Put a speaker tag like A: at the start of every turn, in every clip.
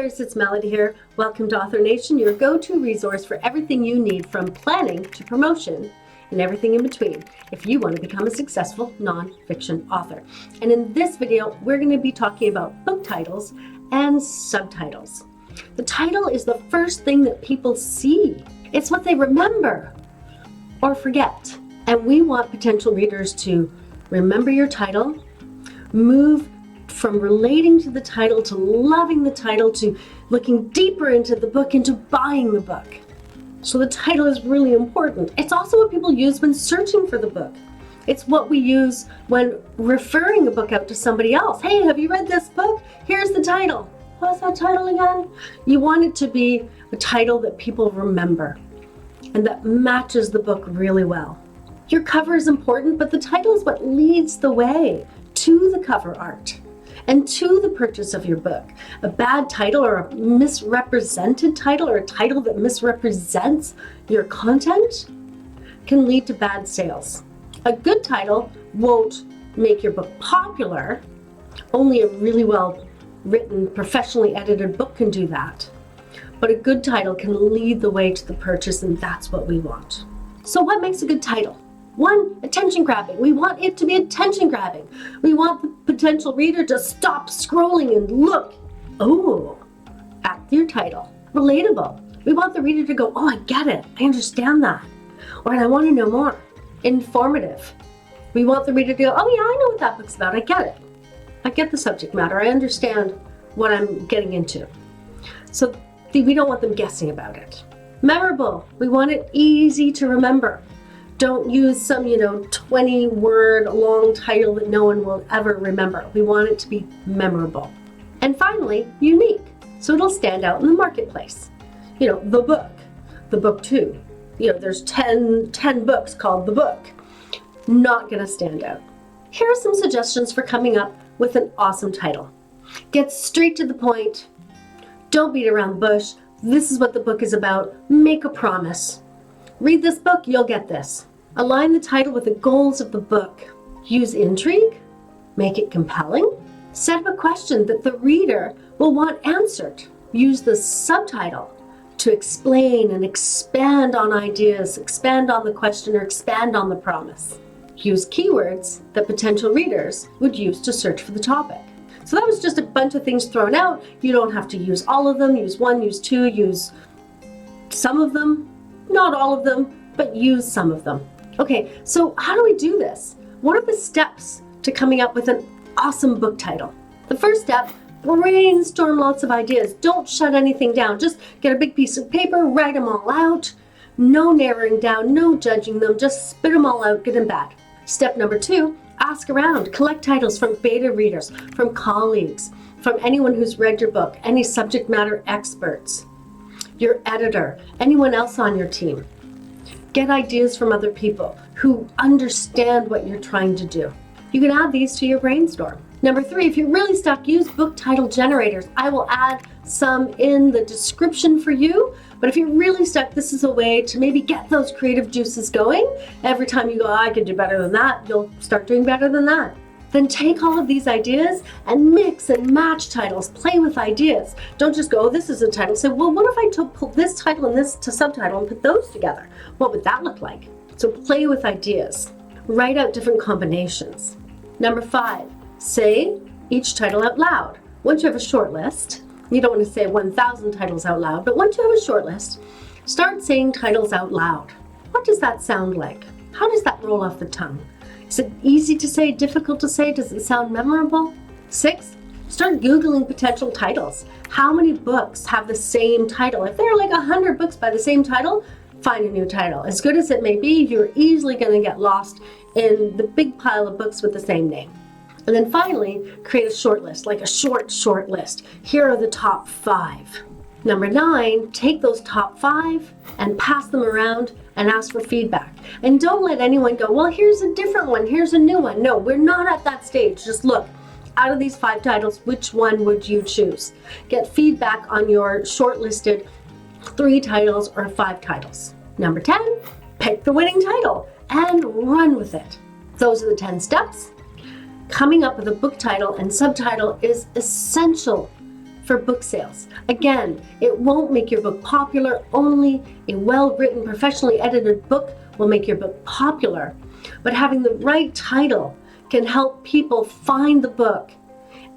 A: authors, it's Melody here. Welcome to Author Nation, your go-to resource for everything you need from planning to promotion and everything in between if you want to become a successful nonfiction author. And in this video, we're going to be talking about book titles and subtitles. The title is the first thing that people see. It's what they remember or forget. And we want potential readers to remember your title, move from relating to the title to loving the title to looking deeper into the book, into buying the book. So the title is really important. It's also what people use when searching for the book. It's what we use when referring a book out to somebody else. Hey, have you read this book? Here's the title. What's that title again? You want it to be a title that people remember and that matches the book really well. Your cover is important, but the title is what leads the way to the cover art and to the purchase of your book. A bad title or a misrepresented title or a title that misrepresents your content can lead to bad sales. A good title won't make your book popular. Only a really well written, professionally edited book can do that. But a good title can lead the way to the purchase, and that's what we want. So what makes a good title? One, attention grabbing. We want it to be attention grabbing. We want the potential reader to stop scrolling and look, at your title. Relatable. We want the reader to go, I get it. I understand that. Or I want to know more. Informative. We want the reader to go, yeah, I know what that book's about. I get it. I get the subject matter. I understand what I'm getting into. So we don't want them guessing about it. Memorable. We want it easy to remember. Don't use some, 20-word long title that no one will ever remember. We want it to be memorable. And finally, unique. So it'll stand out in the marketplace. The book too. There's 10 books called The Book. Not gonna stand out. Here are some suggestions for coming up with an awesome title. Get straight to the point. Don't beat around the bush. This is what the book is about. Make a promise. Read this book, you'll get this. Align the title with the goals of the book. Use intrigue. Make it compelling. Set up a question that the reader will want answered. Use the subtitle to explain and expand on ideas, expand on the question, or expand on the promise. Use keywords that potential readers would use to search for the topic. So that was just a bunch of things thrown out. You don't have to use all of them. Use one, use two, use some of them. Not all of them, but use some of them. Okay, so how do we do this? What are the steps to coming up with an awesome book title? The first step, brainstorm lots of ideas. Don't shut anything down. Just get a big piece of paper, write them all out. No narrowing down, no judging them. Just spit them all out, good and bad. Step number 2, ask around. Collect titles from beta readers, from colleagues, from anyone who's read your book, any subject matter experts, your editor, anyone else on your team. Get ideas from other people who understand what you're trying to do. You can add these to your brainstorm. Number 3, if you're really stuck, use book title generators. I will add some in the description for you, but if you're really stuck, this is a way to maybe get those creative juices going. Every time you go, I could do better than that, you'll start doing better than that. Then take all of these ideas and mix and match titles, play with ideas. Don't just go, this is a title. Say, well, what if I pull this title and this to subtitle and put those together? What would that look like? So play with ideas. Write out different combinations. Number 5, say each title out loud. Once you have a short list, you don't want to say 1,000 titles out loud, but once you have a short list, start saying titles out loud. What does that sound like? How does that roll off the tongue? Is it easy to say, difficult to say? Does it sound memorable? 6, start Googling potential titles. How many books have the same title? If there are like 100 books by the same title, find a new title. As good as it may be, you're easily going to get lost in the big pile of books with the same name. And then finally, create a short list, like a short list. Here are the top 5. Number 9, take those top 5 and pass them around and ask for feedback. And don't let anyone go, well, here's a different one, here's a new one. No, we're not at that stage. Just look, out of these 5 titles, which one would you choose? Get feedback on your shortlisted 3 titles or 5 titles. Number 10, pick the winning title and run with it. Those are the 10 steps. Coming up with a book title and subtitle is essential for book sales. Again, it won't make your book popular. Only a well-written, professionally edited book will make your book popular. But having the right title can help people find the book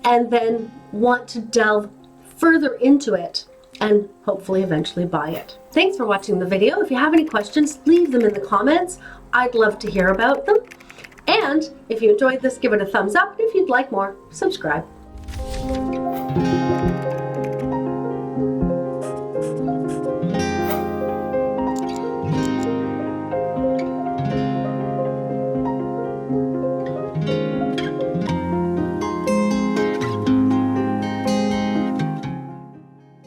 A: and then want to delve further into it and hopefully eventually buy it. Thanks for watching the video. If you have any questions, leave them in the comments. I'd love to hear about them. And if you enjoyed this, give it a thumbs up. And if you'd like more, subscribe.